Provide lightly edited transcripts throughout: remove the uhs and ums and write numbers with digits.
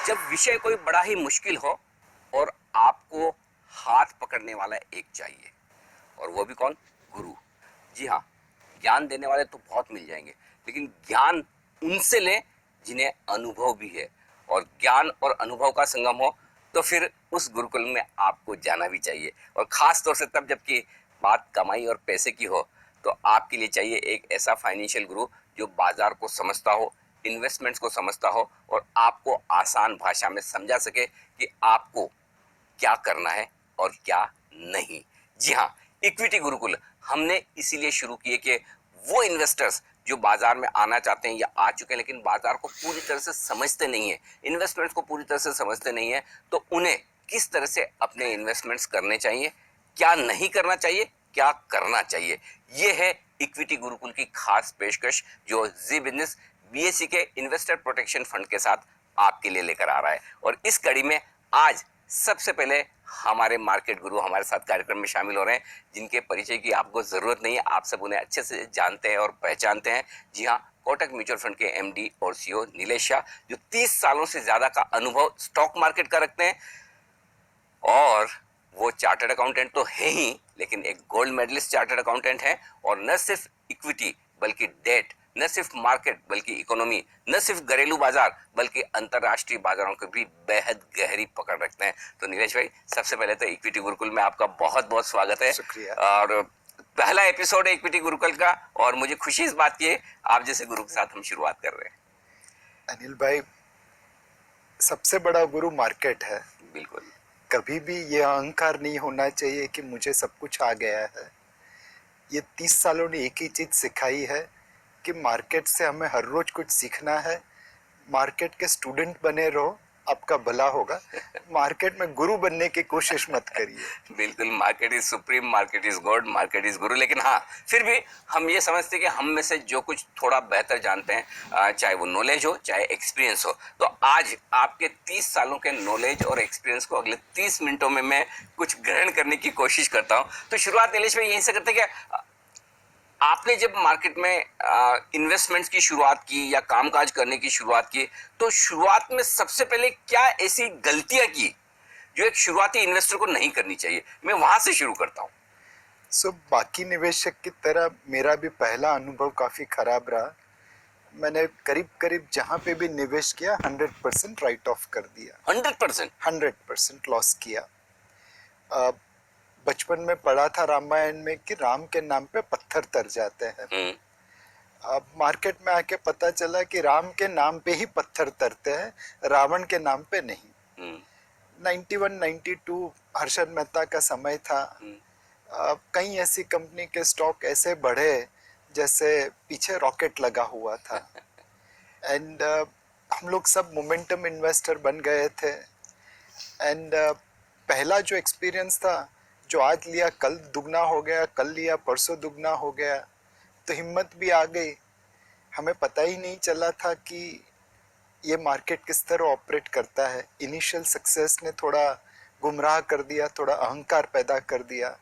जब विषय कोई बड़ा ही मुश्किल हो और आपको हाथ पकड़ने वाला एक चाहिए, और वो भी कौन? गुरु। जी हाँ, ज्ञान देने वाले तो बहुत मिल जाएंगे, लेकिन ज्ञान उनसे लें जिन्हें अनुभव भी है, और ज्ञान और अनुभव का संगम हो तो फिर उस गुरुकुल में आपको जाना भी चाहिए। और खास तौर से तब जबकि बात कमाई और पैसे की हो, तो आपके लिए चाहिए एक ऐसा फाइनेंशियल गुरु जो बाजार को समझता हो, इन्वेस्टमेंट्स को समझता हो, और आपको आसान भाषा में समझा सके कि आपको क्या करना है और क्या नहीं। जी हाँ, इक्विटी गुरुकुल हमने इसीलिए शुरू किए कि वो इन्वेस्टर्स जो बाजार में आना चाहते हैं या आ चुके हैं लेकिन बाजार को पूरी तरह से समझते नहीं है, इन्वेस्टमेंट्स को पूरी तरह से समझते नहीं है, तो उन्हें किस तरह से अपने इन्वेस्टमेंट्स करने चाहिए, क्या नहीं करना चाहिए, क्या करना चाहिए। ये है इक्विटी गुरुकुल की खास पेशकश जो जी बिजनेस बीएससी के इन्वेस्टर प्रोटेक्शन फंड के साथ आपके लिए लेकर आ रहा है। और इस कड़ी में आज सबसे पहले हमारे मार्केट गुरु हमारे साथ कार्यक्रम में शामिल हो रहे हैं, जिनके परिचय की आपको जरूरत नहीं है, आप सब उन्हें अच्छे से जानते हैं और पहचानते हैं। जी हाँ, कोटक म्यूचुअल फंड के एमडी और सीईओ नीलेश शाह, जो 30 सालों से ज्यादा का अनुभव स्टॉक मार्केट का रखते हैं, और वो चार्टर्ड अकाउंटेंट तो है ही, लेकिन एक गोल्ड मेडलिस्ट चार्टर्ड अकाउंटेंट है। और न सिर्फ इक्विटी बल्कि डेट, न सिर्फ मार्केट बल्कि इकोनॉमी, न सिर्फ घरेलू बाजार बल्कि अंतरराष्ट्रीय बाजारों की भी बेहद गहरी पकड़ रखते हैं। तो नीलेश भाई, सबसे पहले तो इक्विटी गुरुकुल में आपका बहुत बहुत स्वागत है। शुक्रिया। और पहला एपिसोड है इक्विटी गुरुकुल का, और मुझे खुशी इस बात की है आप जैसे गुरु के साथ हम शुरुआत कर रहे हैं। अनिल भाई, सबसे बड़ा गुरु मार्केट है। बिल्कुल। कभी भी ये अहंकार नहीं होना चाहिए कि मुझे सब कुछ आ गया है। ये 30 सालों ने एक ही चीज सिखाई है कि मार्केट से हमें हर रोज कुछ सीखना है। मार्केट के स्टूडेंट बने रहो, आपका भला होगा। मार्केट में गुरु बनने की कोशिश मत करिए। बिल्कुल, market is supreme, market is God, market is गुरु। लेकिन हाँ, फिर भी हम ये समझते हैं कि हम में से जो कुछ थोड़ा बेहतर जानते हैं, चाहे वो नॉलेज हो चाहे एक्सपीरियंस हो, तो आज आपके 30 सालों के नॉलेज और एक्सपीरियंस को अगले 30 मिनटों में मैं कुछ ग्रहण करने की कोशिश करता हूँ। तो शुरुआत नीलेश भाई यहीं से करते हैं कि आपने जब मार्केट में इन्वेस्टमेंट्स की शुरुआत की या कामकाज करने की शुरुआत की, तो शुरुआत में सबसे पहले क्या ऐसी गलतियां की जो एक शुरुआती इन्वेस्टर को नहीं करनी चाहिए? मैं वहां से शुरू करता हूं। बाकी निवेशक की तरह मेरा भी पहला अनुभव काफी खराब रहा। मैंने करीब करीब जहां पे भी निवेश किया 100% राइट ऑफ कर दिया। 100% लॉस किया। बचपन में पढ़ा था रामायण में कि राम के नाम पे पत्थर तर जाते हैं। अब मार्केट में आके पता चला कि राम के नाम पे ही पत्थर तरते हैं, रावण के नाम पे नहीं। 91, 92 हर्षद मेहता का समय था। कई ऐसी कंपनी के स्टॉक ऐसे बढ़े जैसे पीछे रॉकेट लगा हुआ था। एंड हम लोग सब मोमेंटम इन्वेस्टर बन गए थे। एंड पहला जो एक्सपीरियंस था, जो आज लिया कल दुगना हो गया, कल लिया परसों दुगना हो गया, तो हिम्मत भी आ गई। हमें पता ही नहीं चला था कि ये मार्केट किस तरह ऑपरेट करता है। इनिशियल सक्सेस ने थोड़ा गुमराह कर दिया, थोड़ा अहंकार पैदा कर दिया।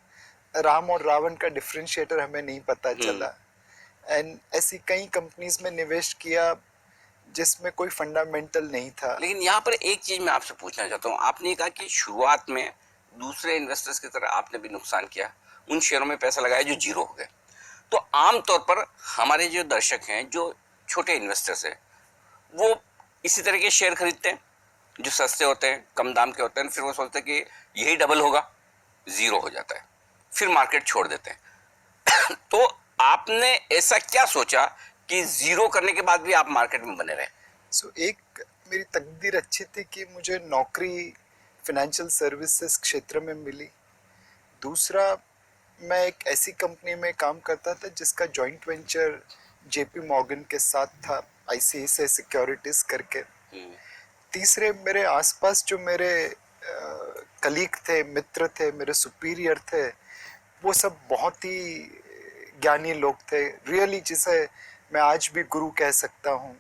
राम और रावण का डिफरेंशिएटर हमें नहीं पता चला। एंड ऐसी कई कंपनीज में निवेश किया जिसमें कोई फंडामेंटल नहीं था। लेकिन यहाँ पर एक चीज मैं आपसे पूछना चाहता हूँ, आपने कहा कि शुरुआत में दूसरे इन्वेस्टर्स की तरह आपने भी नुकसान किया, उन शेयरों में पैसा लगाया जो जीरो हो गए। तो आमतौर पर हमारे जो दर्शक हैं, जो छोटे इन्वेस्टर्स हैं, वो इसी तरह के शेयर खरीदते हैं जो सस्ते होते हैं, कम दाम के होते हैं, फिर वो सोचते हैं कि यही डबल होगा, जीरो हो जाता है, फिर मार्केट छोड़ देते हैं। तो आपने ऐसा क्या सोचा कि जीरो करने के बाद भी आप मार्केट में बने रहे? एक मेरी तकदीर अच्छी थी कि मुझे नौकरी फाइनेंशियल सर्विसेज क्षेत्र में मिली। दूसरा, मैं एक ऐसी कंपनी में काम करता था जिसका जॉइंट वेंचर जेपी मॉर्गन के साथ था, आईसीआईसीआई सिक्योरिटीज करके। तीसरे, मेरे आसपास जो मेरे कलीग थे, मित्र थे, मेरे सुपीरियर थे, वो सब बहुत ही ज्ञानी लोग थे, रियली जिसे मैं आज भी गुरु कह सकता हूँ।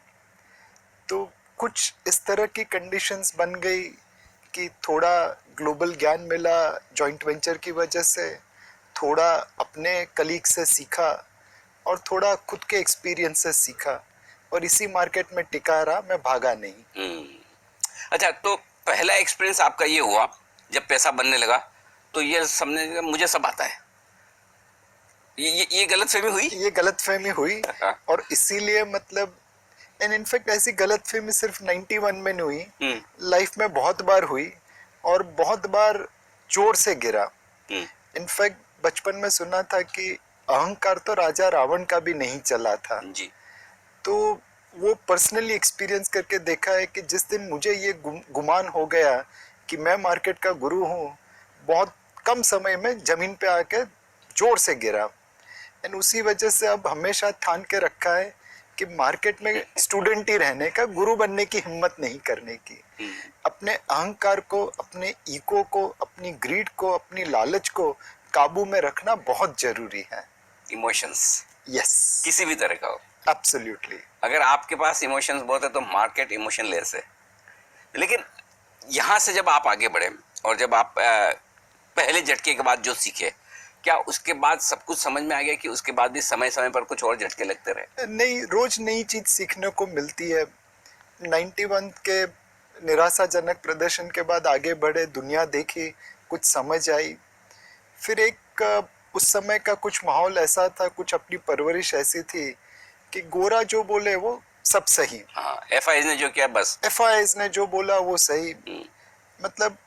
तो कुछ इस तरह की कंडीशंस बन गई कि थोड़ा ग्लोबल ज्ञान मिला जॉइंट वेंचर की वजह से, थोड़ा अपने कलीग से सीखा और थोड़ा खुद के एक्सपीरियंस से सीखा, और इसी मार्केट में टिका रहा, मैं भागा नहीं। अच्छा, तो पहला एक्सपीरियंस आपका ये हुआ जब पैसा बनने लगा, तो ये समझने लगा मुझे सब आता है, ये गलतफहमी हुई? ये गलतफहमी हुई और इसीलिए मतलब एंड इनफैक्ट ऐसी गलतफहमी सिर्फ 91 में नहीं हुई, लाइफ में बहुत बार हुई और बहुत बार जोर से गिरा। इनफैक्ट बचपन में सुना था कि अहंकार तो राजा रावण का भी नहीं चला था जी। तो वो पर्सनली एक्सपीरियंस करके देखा है कि जिस दिन मुझे ये गुमान हो गया कि मैं मार्केट का गुरु हूँ, बहुत कम समय में जमीन पे आके जोर से गिरा। एंड उसी वजह से अब हमेशा ठान के रखा है कि मार्केट में स्टूडेंट ही रहने का, गुरु बनने की हिम्मत नहीं करने की। अपने अहंकार को, अपने ईगो को, अपनी ग्रीड को, अपनी लालच को काबू में रखना बहुत जरूरी है। इमोशंस, यस, किसी भी तरह का हो, एब्सोल्युटली। अगर आपके पास इमोशंस बहुत है तो मार्केट इमोशनलेस है। लेकिन यहाँ से जब आप आगे बढ़े और जब आप पहले झटके के बाद जो सीखे, क्या उसके बाद सब कुछ समझ में आ गया कि उसके बाद भी समय समय पर कुछ और झटके लगते रहे? नहीं, रोज नई चीज सीखने को मिलती है। 91 के निराशाजनक प्रदर्शन के बाद आगे बढ़े, दुनिया देखी, कुछ समझ आई। फिर एक उस समय का कुछ माहौल ऐसा था, कुछ अपनी परवरिश ऐसी थी कि गोरा जो बोले वो सब सही। हाँ, एफआईज ने जो किया बस, एफआईज ने जो बोला वो सही। मतलब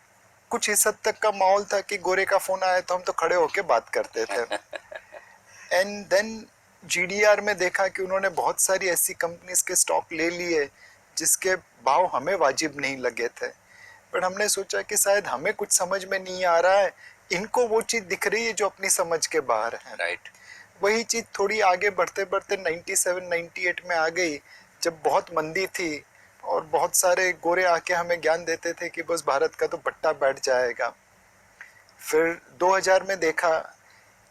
कुछ इस हद तक का माहौल था कि गोरे का फोन आया तो हम तो खड़े होके बात करते थे। एंड देन जीडीआर में देखा कि उन्होंने बहुत सारी ऐसी कंपनीज के स्टॉक ले लिए जिसके भाव हमें वाजिब नहीं लगे थे, पर हमने सोचा कि शायद हमें कुछ समझ में नहीं आ रहा है, इनको वो चीज दिख रही है जो अपनी समझ के बाहर है। राइट। वही चीज थोड़ी आगे बढ़ते बढ़ते 97-98 में आ गई, जब बहुत मंदी थी और बहुत सारे गोरे आके हमें ज्ञान देते थे कि बस भारत का तो पट्टा बैठ जाएगा। फिर 2000 में देखा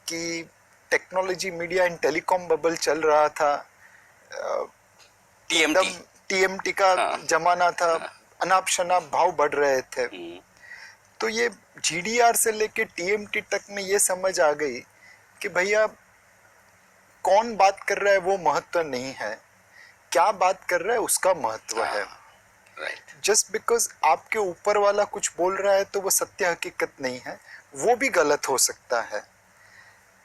कि technology, media and telecom bubble चल रहा था, एकदम टीएमटी का जमाना था, अनाप शनाप भाव बढ़ रहे थे। तो ये जीडीआर से लेके टीएमटी तक में ये समझ आ गई कि भैया कौन बात कर रहा है वो महत्व नहीं है, क्या बात कर रहा है उसका महत्व है। जस्ट बिकॉज आपके ऊपर वाला कुछ बोल रहा है तो वो सत्य हकीकत नहीं है, वो भी गलत हो सकता है।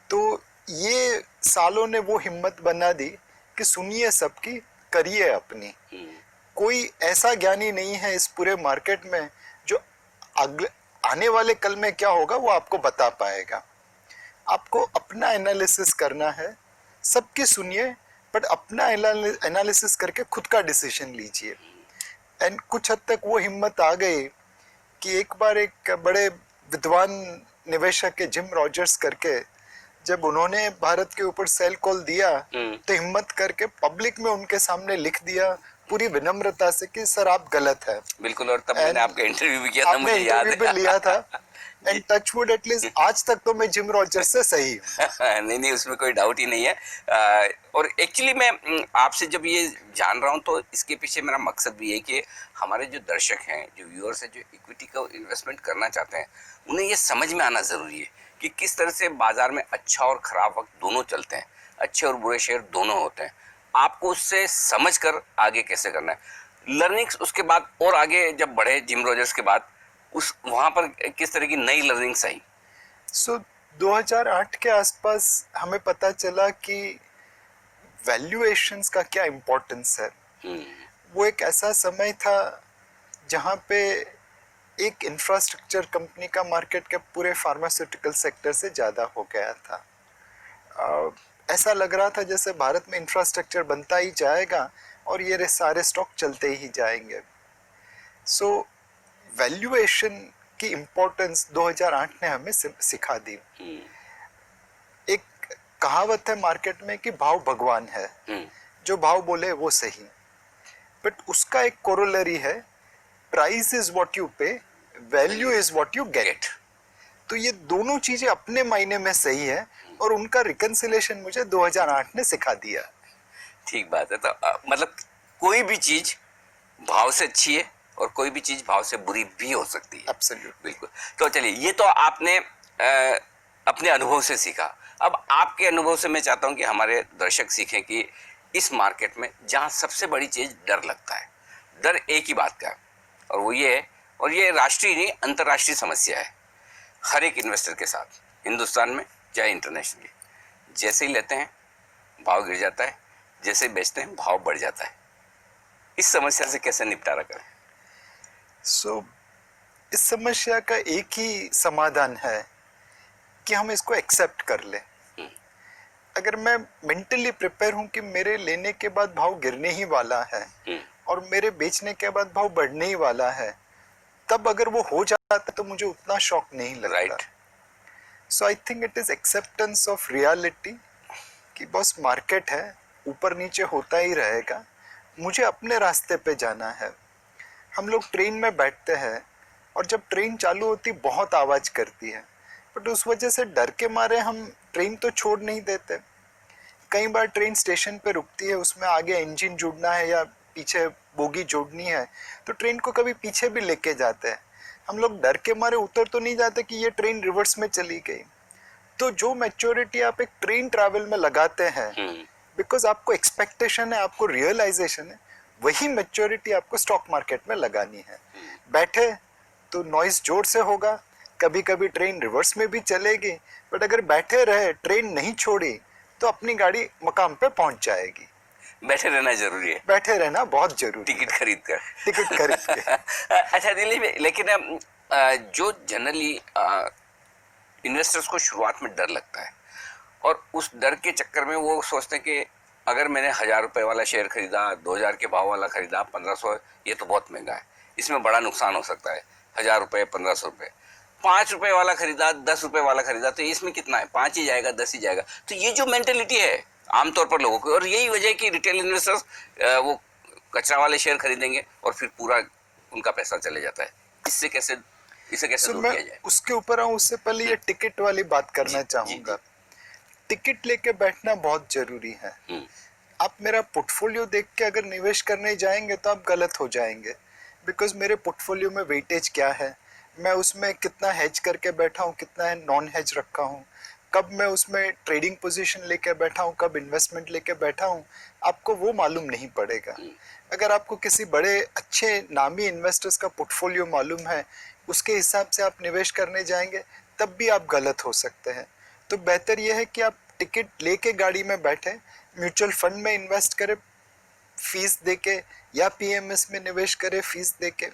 तो ये सालों ने वो हिम्मत बना दी कि सुनिए सबकी, करिए अपनी। कोई ऐसा ज्ञानी नहीं है इस पूरे मार्केट में जो आने वाले कल में क्या होगा वो आपको बता पाएगा। आपको अपना एनालिसिस करना है, सबकी सुनिए, बट अपना एनालिसिस करके खुद का डिसीजन लीजिए। एंड कुछ हद तक वो हिम्मत आ गई कि एक बार एक बड़े विद्वान निवेशक है जिम रॉजर्स करके, जब उन्होंने भारत के ऊपर सेल कॉल दिया तो हिम्मत करके पब्लिक में उनके सामने लिख दिया पूरी विनम्रता से कि सर आप गलत है। बिल्कुल, और तब मैंने आपका इंटरव्यू भी किया था, मुझे याद है। भी लिया था। एंड टचवुड एटलीस्ट आज तक तो मैं जिम रॉजर्स से सही हूँ। नहीं, उसमें कोई डाउट ही नहीं है। और एक्चुअली मैं आपसे जब ये जान रहा हूँ तो इसके पीछे मेरा मकसद भी है कि हमारे जो दर्शक हैं, जो व्यूअर्स हैं, जो इक्विटी का इन्वेस्टमेंट करना चाहते हैं, उन्हें ये समझ में आना ज़रूरी है कि किस तरह से बाजार में अच्छा और ख़राब वक्त दोनों चलते हैं, अच्छे और बुरे शेयर दोनों होते हैं। आपको उससे समझ कर आगे कैसे करना है। लर्निंग्स उसके बाद और आगे जब बढ़े जिम रॉजर्स के बाद, उस वहाँ पर किस तरह की नई लर्निंग्स आई? सो 2008 के आसपास हमें पता चला कि वैल्यूएशंस का क्या इम्पोर्टेंस है। वो एक ऐसा समय था जहाँ पे एक इंफ्रास्ट्रक्चर कंपनी का मार्केट के पूरे फार्मास्यूटिकल सेक्टर से ज़्यादा हो गया था। ऐसा लग रहा था जैसे भारत में इंफ्रास्ट्रक्चर बनता ही जाएगा और ये सारे स्टॉक चलते ही जाएंगे। सो वैल्यूएशन की इम्पोर्टेंस 2008 ने हमें सिखा दी। एक कहावत है मार्केट में कि भाव भगवान है, जो भाव बोले वो सही, बट उसका एक कोरोलरी है, प्राइस इज व्हाट यू पे, value is what you get. तो ये दोनों चीजें अपने मायने में सही है और उनका रिकंसिलेशन मुझे 2008 ने सिखा दिया। ठीक बात है। तो मतलब कोई भी चीज भाव से अच्छी है और कोई भी चीज भाव से बुरी भी हो सकती है। एब्सोल्युटली, बिल्कुल। तो चलिए, ये तो आपने अपने अनुभव से सीखा। अब आपके अनुभव से मैं चाहता हूं कि हमारे दर्शक सीखें कि इस मार्केट में जहां सबसे बड़ी चीज डर लगता है, डर एक ही बात का, और वो ये है, और ये राष्ट्रीय नहीं अंतर्राष्ट्रीय समस्या है हर एक इन्वेस्टर के साथ, हिंदुस्तान में चाहे इंटरनेशनली। जैसे ही लेते हैं भाव गिर जाता है, जैसे ही बेचते हैं भाव बढ़ जाता है। इस समस्या से कैसे निपटारा करें? इस समस्या का एक ही समाधान है कि हम इसको एक्सेप्ट कर लें। अगर मैं मेंटली प्रिपेयर हूं कि मेरे लेने के बाद भाव गिरने ही वाला है और मेरे बेचने के बाद भाव बढ़ने ही वाला है, तब अगर वो हो जाता तो मुझे उतना शॉक नहीं लगता। Right. So I think it is acceptance of reality कि बस मार्केट है, ऊपर नीचे होता ही रहेगा, मुझे अपने रास्ते पे जाना है। हम लोग ट्रेन में बैठते हैं और जब ट्रेन चालू होती बहुत आवाज़ करती है, बट उस वजह से डर के मारे हम ट्रेन तो छोड़ नहीं देते। कई बार ट्रेन स्टेशन पे रुकती है, उसमें आगे इंजन जोड़ना है या पीछे बोगी जोड़नी है, तो ट्रेन को कभी पीछे भी लेके जाते हैं। हम लोग डर के मारे उतर तो नहीं जाते कि ये ट्रेन रिवर्स में चली गई। तो जो मैच्योरिटी आप एक ट्रेन ट्रैवल में लगाते हैं, बिकॉज आपको एक्सपेक्टेशन है, आपको रियलाइजेशन है, वही मैच्योरिटी आपको स्टॉक मार्केट में लगानी है। बैठे तो नॉइज जोर से होगा, कभी कभी ट्रेन रिवर्स में भी चलेगी, बट अगर बैठे रहे, ट्रेन नहीं छोड़ी, तो अपनी गाड़ी मकाम पे पहुंच जाएगी। बैठे रहना जरूरी है, बैठे रहना बहुत जरूरी। टिकट खरीद कर। टिकट खरीद के। अच्छा दिलीप, लेकिन जो जनरली इन्वेस्टर्स को शुरुआत में डर लगता है और उस डर के चक्कर में वो सोचते हैं कि अगर मैंने 1000 रुपये वाला शेयर खरीदा, 2000 के भाव वाला खरीदा, 1500, ये तो बहुत महंगा है, इसमें बड़ा नुकसान हो सकता है। 1000 रुपये, 1500 रुपये, 5 रुपये वाला खरीदा, 10 रुपये वाला खरीदा, तो इसमें कितना है, 5 ही जाएगा, 10 ही जाएगा। तो ये जो मेंटेलिटी है आमतौर पर लोगों की, और यही वजह है कि रिटेल इन्वेस्टर्स वो कचरा वाले शेयर खरीदेंगे और फिर पूरा उनका पैसा चले जाता है। इसे कैसे दूर किया जाए? उसके ऊपर आऊं उससे पहले ये टिकट वाली बात करना चाहूंगा। टिकट लेके बैठना बहुत जरूरी है। आप मेरा पोर्टफोलियो देख के अगर निवेश करने जाएंगे तो आप गलत हो जाएंगे, बिकॉज मेरे पोर्टफोलियो में वेटेज क्या है, मैं उसमें कितना हेज करके बैठा हूँ, कितना नॉन हेज रखा हूँ, कब मैं उसमें ट्रेडिंग पोजीशन लेके बैठा हूँ, कब इन्वेस्टमेंट लेके बैठा हूँ, आपको वो मालूम नहीं पड़ेगा। अगर आपको किसी बड़े अच्छे नामी इन्वेस्टर्स का पोर्टफोलियो मालूम है, उसके हिसाब से आप निवेश करने जाएंगे, तब भी आप गलत हो सकते हैं। तो बेहतर यह है कि आप टिकट लेके गाड़ी में बैठे, म्यूचुअल फंड में इन्वेस्ट करें फीस देके, या पीएमएस में निवेश करें फीस देके।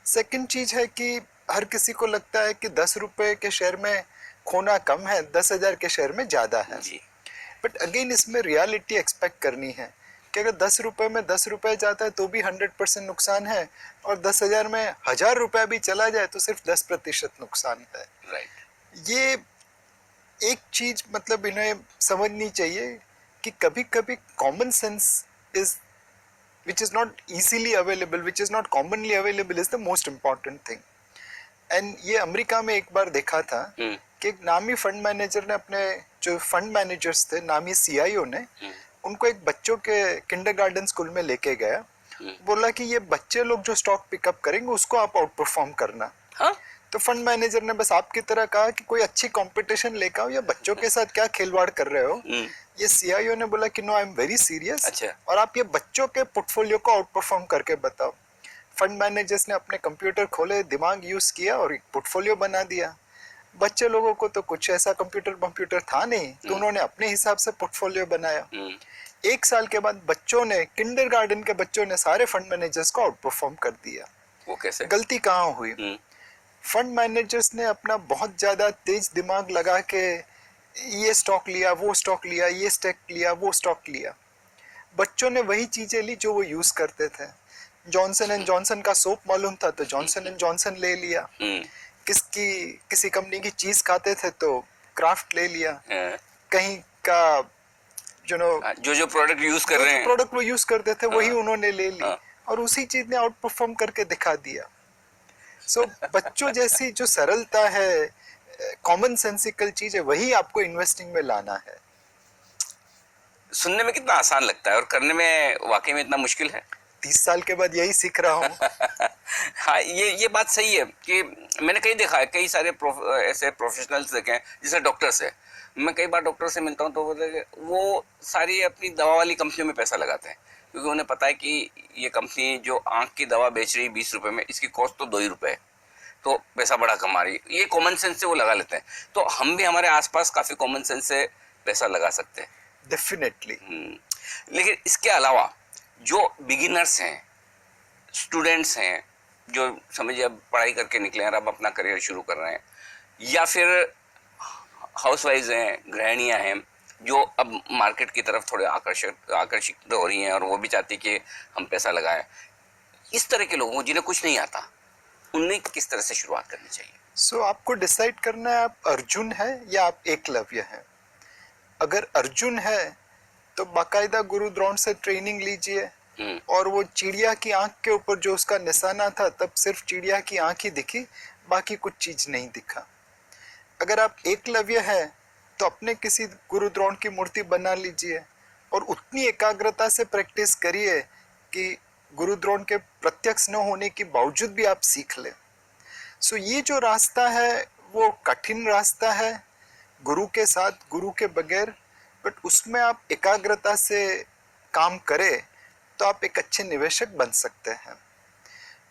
सेकंड चीज है कि हर किसी को लगता है कि 10 रुपए के शेयर में खोना कम है, 10,000 के शेयर में ज्यादा है। बट अगेन इसमें रियलिटी एक्सपेक्ट करनी है कि अगर 10 रुपए में 10 रुपए जाता है तो भी 100% नुकसान है, और 10,000 में 1000 रुपया भी चला जाए तो सिर्फ 10% नुकसान है। ये एक चीज मतलब इन्हें समझनी चाहिए कि कभी कभी common sense is which is not easily available, which is not commonly available is the most important thing. And ये अमेरिका में एक बार देखा था कि एक नामी फंड मैनेजर ने अपने जो फंड मैनेजर्स थे, नामी सीआईओ ने उनको एक बच्चों के किंडरगार्टन स्कूल में लेके गया, बोला कि ये बच्चे लोग जो स्टॉक पिकअप करेंगे उसको आप आउट परफॉर्म करना। तो फंड मैनेजर ने बस आपकी तरह कहा कि कोई अच्छी कंपटीशन लेकर आओ, या बच्चों के साथ क्या खिलवाड़ कर रहे हो। ये सीआईओ ने बोला कि no, I am very serious, और आप ये बच्चों के पोर्टफोलियो को आउट परफॉर्म करके बताओ। फंड मैनेजर्स ने अपने कंप्यूटर खोले, दिमाग यूज किया और एक पोर्टफोलियो बना दिया। बच्चे लोगों को तो कुछ ऐसा कंप्यूटर था नहीं, तो उन्होंने अपने हिसाब से पोर्टफोलियो बनाया। 1 साल के बाद बच्चों ने, किंडरगार्टन के बच्चों ने सारे फंड मैनेजर्स को आउट परफॉर्म कर दिया। वो कैसे? गलती कहाँ हुई? फंड मैनेजर्स ने अपना बहुत ज्यादा तेज दिमाग लगा के ये स्टॉक लिया, वो स्टॉक लिया, ये स्टॉक लिया, वो स्टॉक लिया। बच्चों ने वही चीजें ली जो वो यूज करते थे। जॉनसन एंड जॉनसन का सोप मालूम था तो जॉनसन एंड जॉनसन ले लिया। किसी कंपनी की चीज खाते थे तो क्राफ्ट ले लिया। कहीं का जो प्रोडक्ट यूज कर रहे हैं, प्रोडक्ट वो यूज करते थे वही उन्होंने ले ली, और उसी चीज ने आउट परफॉर्म करके दिखा दिया। सो बच्चों जैसी जो सरलता है, कॉमन सेंसिकल चीज है, वही आपको इन्वेस्टिंग में लाना है। सुनने में कितना आसान लगता है और करने में वाकई में इतना मुश्किल है। 30 साल के बाद यही सीख रहा हूँ। हाँ, ये बात सही है कि मैंने कई देखा है, कई सारे ऐसे प्रोफेशनल्स देखे हैं, जैसे डॉक्टर्स है। मैं कई बार डॉक्टर से मिलता हूँ तो वो सारी अपनी दवा वाली कंपनियों में पैसा लगाते हैं, क्योंकि उन्हें पता है कि ये कंपनी जो आंख की दवा बेच रही है 20 रुपए में, इसकी कॉस्ट तो 2 ही रुपए है, तो पैसा बड़ा कमा रही है। ये कॉमन सेंस से वो लगा लेते हैं। तो हम भी हमारे आसपास काफ़ी कॉमन सेंस से पैसा लगा सकते हैं। डेफिनेटली। लेकिन इसके अलावा जो बिगिनर्स हैं, स्टूडेंट्स हैं, जो समझिए अब पढ़ाई करके निकले हैं और अब अपना करियर शुरू कर रहे हैं, या फिर हाउसवाइफ्स हैं, गृहिणियां हैं, जो अब मार्केट की तरफ थोड़े आकर्षित हो रही हैं और वो भी चाहती कि हम पैसा लगाएं, इस तरह के लोगों को जिन्हें कुछ नहीं आता, उन्हें किस तरह से शुरुआत करनी चाहिए? सो आपको डिसाइड करना है आप अर्जुन है या आप एकलव्य हैं। अगर अर्जुन है तो बाकायदा गुरु द्रोण से ट्रेनिंग लीजिए, और वो चिड़िया की आंख के ऊपर जो उसका निशाना था, तब सिर्फ चिड़िया की आंख ही दिखी, बाकी कुछ चीज नहीं दिखा। अगर आप एकलव्य है तो अपने किसी गुरु द्रोण की मूर्ति बना लीजिए और उतनी एकाग्रता से प्रैक्टिस करिए कि गुरु द्रोण के प्रत्यक्ष न होने के बावजूद भी आप सीख लें। सो ये जो रास्ता है वो कठिन रास्ता है, गुरु के साथ, गुरु के बगैर, बट उसमें आप एकाग्रता से काम करें तो आप एक अच्छे निवेशक बन सकते हैं।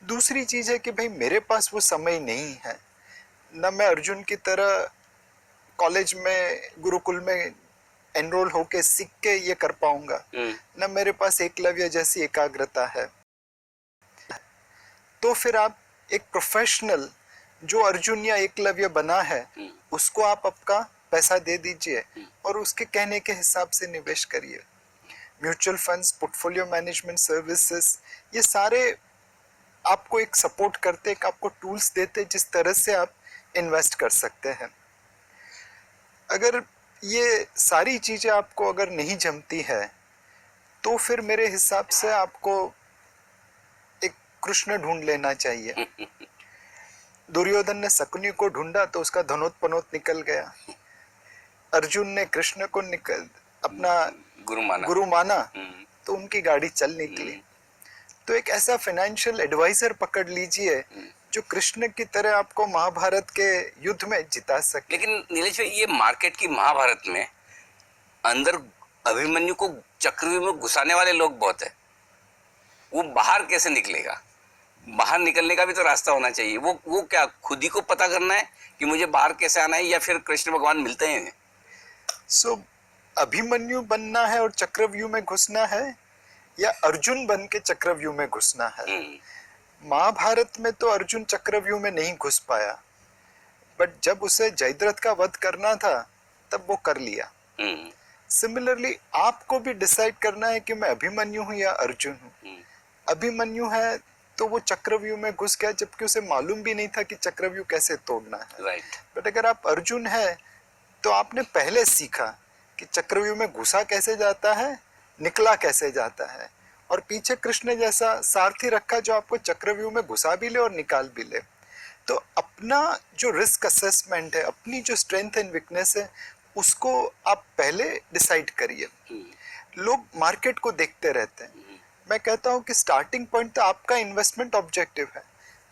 दूसरी चीज है कि भाई मेरे पास वो समय नहीं है, न मैं अर्जुन की तरह कॉलेज में गुरुकुल में एनरोल होके सीख के ये कर पाऊंगा, न मेरे पास एकलव्य जैसी एकाग्रता है। तो फिर आप एक प्रोफेशनल जो अर्जुन या एकलव्य बना है उसको आप आपका पैसा दे दीजिए और उसके कहने के हिसाब से निवेश करिए। Mutual funds, portfolio management services, ये सारे आपको एक सपोर्ट करते, एक आपको टूल्स देते जिस तरह से आप इन्वेस्ट कर सकते हैं। अगर ये सारी चीजें आपको अगर नहीं जमती है तो फिर मेरे हिसाब से आपको एक कृष्ण ढूंढ लेना चाहिए। दुर्योधन ने शकुनी को ढूंढा तो उसका धनोत निकल गया, अर्जुन ने कृष्ण को अपना गुरु माना तो उनकी गाड़ी चल निकली। तो एक ऐसा फाइनेंशियल एडवाइजर पकड़ लीजिए जो कृष्ण की तरह आपको महाभारत के युद्ध में जिता सके। लेकिन नीलेश भाई, ये मार्केट की महाभारत में अंदर अभिमन्यु को चक्रव्यूह में घुसाने वाले लोग बहुत है, वो बाहर कैसे निकलेगा? बाहर निकलने का भी तो रास्ता होना चाहिए। वो क्या खुद ही को पता करना है कि मुझे बाहर कैसे आना है, या फिर कृष्ण भगवान मिलते हैं? सो अभिमन्यु बनना है और चक्रव्यूह में घुसना है, या अर्जुन बन के चक्रव्यूह में घुसना है? महाभारत में तो अर्जुन चक्रव्यूह में नहीं घुस पाया, बट जब उसे जयद्रथ का वध करना था तब वो कर लिया। सिमिलरली आपको भी डिसाइड करना है कि मैं अभिमन्यु हूं या अर्जुन हूं। अभिमन्यु है तो वो चक्रव्यूह में घुस गया जबकि उसे मालूम भी नहीं था कि चक्रव्यूह कैसे तोड़ना है। राइट। बट अगर आप अर्जुन है तो आपने पहले सीखा कि चक्रव्यूह में घुसा कैसे जाता है, निकला कैसे जाता है, और पीछे कृष्ण जैसा सारथी रखा जो आपको चक्रव्यूह में घुसा भी ले और निकाल भी ले। तो अपना जो रिस्क असेसमेंट है, अपनी जो स्ट्रेंथ एंड वीकनेस है, उसको आप पहले डिसाइड करिए। लोग मार्केट को देखते रहते हैं। मैं कहता हूं कि स्टार्टिंग पॉइंट तो आपका इन्वेस्टमेंट ऑब्जेक्टिव है।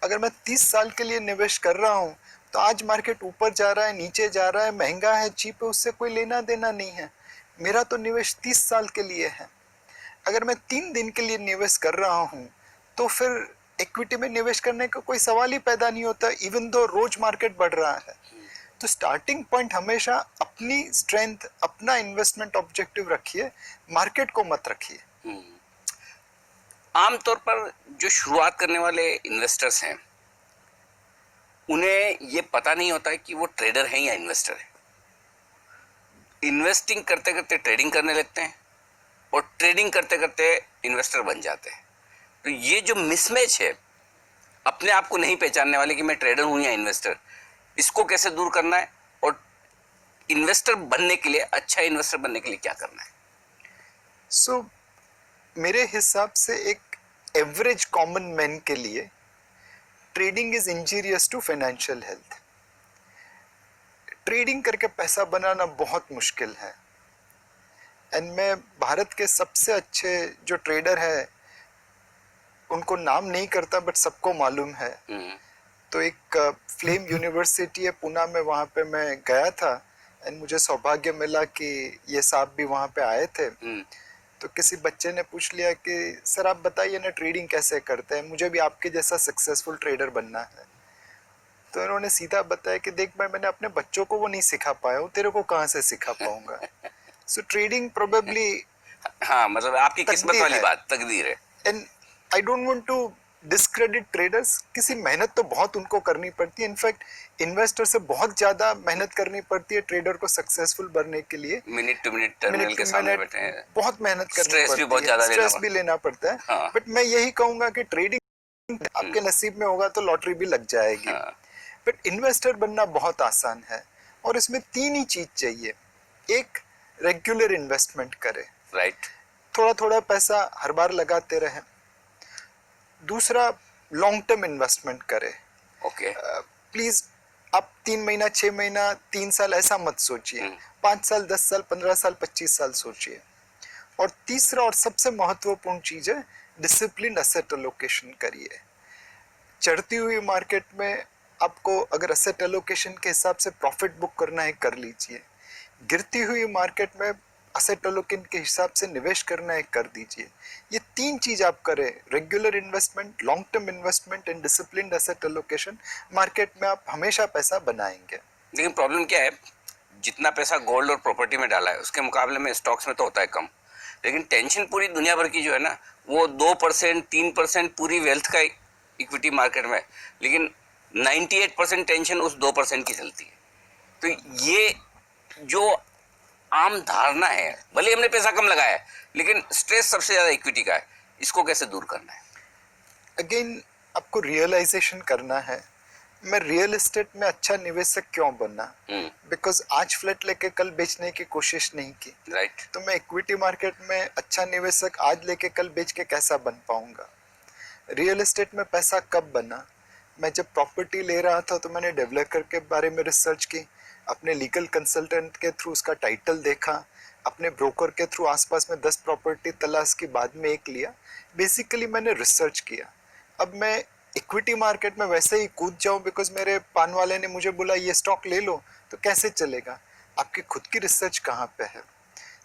अगर मैं 30 साल के लिए निवेश कर रहा हूं तो आज मार्केट ऊपर जा रहा है, नीचे जा रहा है, महंगा है, चीप है, उससे कोई लेना देना नहीं है। मेरा तो निवेश 30 साल के लिए है। अगर मैं 3 दिन के लिए निवेश कर रहा हूं तो फिर इक्विटी में निवेश करने का कोई सवाल ही पैदा नहीं होता, इवन दो रोज मार्केट बढ़ रहा है। तो स्टार्टिंग पॉइंट हमेशा अपनी स्ट्रेंथ, अपना इन्वेस्टमेंट ऑब्जेक्टिव रखिए, मार्केट को मत रखिए। आमतौर पर जो शुरुआत करने वाले इन्वेस्टर्स हैं, उन्हें ये पता नहीं होता है कि वो ट्रेडर हैं या इन्वेस्टर हैं। इन्वेस्टिंग करते करते ट्रेडिंग करने लगते हैं और ट्रेडिंग करते करते इन्वेस्टर बन जाते हैं। तो ये जो मिसमैच है, अपने आप को नहीं पहचानने वाले कि मैं ट्रेडर हूं या इन्वेस्टर, इसको कैसे दूर करना है, और इन्वेस्टर बनने के लिए, अच्छा इन्वेस्टर बनने के लिए क्या करना है? सो मेरे हिसाब से एक एवरेज कॉमन मैन के लिए trading is injurious to financial health. Trading करके पैसा बनाना बहुत मुश्किल है। एंड मैं भारत के सबसे अच्छे जो ट्रेडर है उनको नाम नहीं करता, बट सबको मालूम है। तो एक फ्लेम यूनिवर्सिटी है पुणे में, वहाँ पे मैं गया था एंड मुझे सौभाग्य मिला कि ये साहब भी वहाँ पे आए थे। तो किसी बच्चे ने पूछ लिया कि सर आप बताइए ना ट्रेडिंग कैसे करते हैं, मुझे भी आपके जैसा सक्सेसफुल ट्रेडर बनना है। तो इन्होंने सीधा बताया कि देख मैंने अपने बच्चों को वो नहीं सिखा पाया हूँ, तेरे को कहाँ से सिखा पाऊंगा। सो ट्रेडिंग प्रोबेबली हाँ, मतलब आपकी किस्मत तकदीर वाली है। बात, तकदीर है। And I don't want to discredit traders, किसी मेहनत तो बहुत उनको करनी पड़ती है, इनफैक्ट इन्वेस्टर से बहुत ज्यादा मेहनत करनी पड़ती है ट्रेडर को सक्सेसफुल बनने के लिए। Minute to minute terminal minute के टू सामने मिनट बैठे हैं, बहुत मेहनत करनी स्ट्रेस भी बहुत पड़ती है, ज्यादा स्ट्रेस भी लेना पड़ता है। हाँ। बट मैं यही कहूंगा कि ट्रेडिंग आपके नसीब में होगा तो लॉटरी भी लग जाएगी। हाँ। बट इन्वेस्टर बनना बहुत आसान है और इसमें तीन ही चीज चाहिए। एक, रेगुलर इन्वेस्टमेंट करें, राइट। थोड़ा थोड़ा पैसा हर बार लगाते रहें। दूसरा, लॉन्ग टर्म इन्वेस्टमेंट करें। ओके। प्लीज आप 3 महीना 6 महीना 3 साल ऐसा मत सोचिए, 5 साल 10 साल 15 साल 25 साल सोचिए। और तीसरा और सबसे महत्वपूर्ण चीज है, डिसिप्लिन एसेट एलोकेशन करिए। चढ़ती हुई मार्केट में आपको अगर एसेट एलोकेशन के हिसाब से प्रॉफिट बुक करना है कर लीजिए, गिरती हुई मार्केट में एसेट एलोकेशन के हिसाब से निवेश करना है कर दीजिए। ये तीन चीज आप करें, regular investment, long term investment and disciplined asset allocation, market में आप हमेशा पैसा बनाएंगे। लेकिन प्रॉब्लम क्या है, जितना पैसा गोल्ड और प्रॉपर्टी में डाला है उसके मुकाबले में स्टॉक्स में तो होता है कम, लेकिन टेंशन पूरी दुनिया भर की जो है ना, वो 2% 3% पूरी वेल्थ का इक्विटी मार्केट में, लेकिन 98% टेंशन उस 2% की चलती है। तो ये जो आम धारणा है, भले हमने पैसा कम लगाया है लेकिन स्ट्रेस सबसे ज्यादा इक्विटी का है, इसको कैसे दूर करना है? अगेन आपको रियलाइजेशन करना है, मैं रियल एस्टेट में अच्छा निवेशक क्यों बनना, बिकॉज आज फ्लैट लेके कल बेचने की कोशिश नहीं की, राइट। तो मैं इक्विटी मार्केट में अच्छा निवेशक आज लेके कल बेच के कैसा बन पाऊंगा। रियल एस्टेट में पैसा कब बना, मैं जब प्रॉपर्टी ले रहा था तो मैंने डेवलपर के बारे में रिसर्च की, अपने लीगल कंसल्टेंट के थ्रू उसका टाइटल देखा, अपने ब्रोकर के थ्रू आसपास में 10 प्रॉपर्टी तलाश की, बाद में एक लिया। बेसिकली मैंने रिसर्च किया। अब मैं इक्विटी मार्केट में वैसे ही कूद जाऊं बिकॉज मेरे पान वाले ने मुझे बोला ये स्टॉक ले लो, तो कैसे चलेगा, आपकी खुद की रिसर्च कहाँ पे है।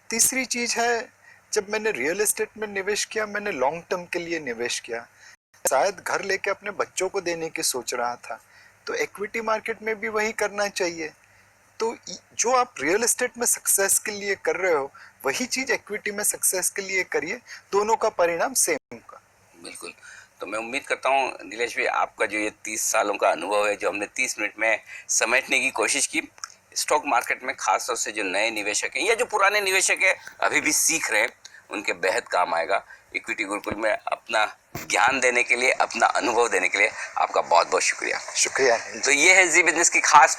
तीसरी चीज है, जब मैंने रियल एस्टेट में निवेश किया मैंने लॉन्ग टर्म के लिए निवेश किया, शायद घर लेके अपने बच्चों को देने की सोच रहा था, तो इक्विटी मार्केट में भी वही करना चाहिए। तो जो आप रियल एस्टेट में सक्सेस के लिए कर रहे हो वही चीज इक्विटी में सक्सेस के लिए करिए, दोनों का परिणाम सेम होगा। बिल्कुल। तो मैं उम्मीद करता हूँ नीलेश भाई, आपका जो ये 30 सालों का अनुभव है जो हमने 30 मिनट में समेटने की कोशिश की, स्टॉक मार्केट में खास तौर से जो नए निवेशक हैं या जो पुराने निवेशक हैं अभी भी सीख रहे हैं, उनके बेहद काम आएगा। इक्विटी गुरुकुल में अपना ज्ञान देने के लिए, अपना अनुभव देने के लिए आपका बहुत बहुत शुक्रिया। शुक्रिया। तो ये है जी बिजनेस की खास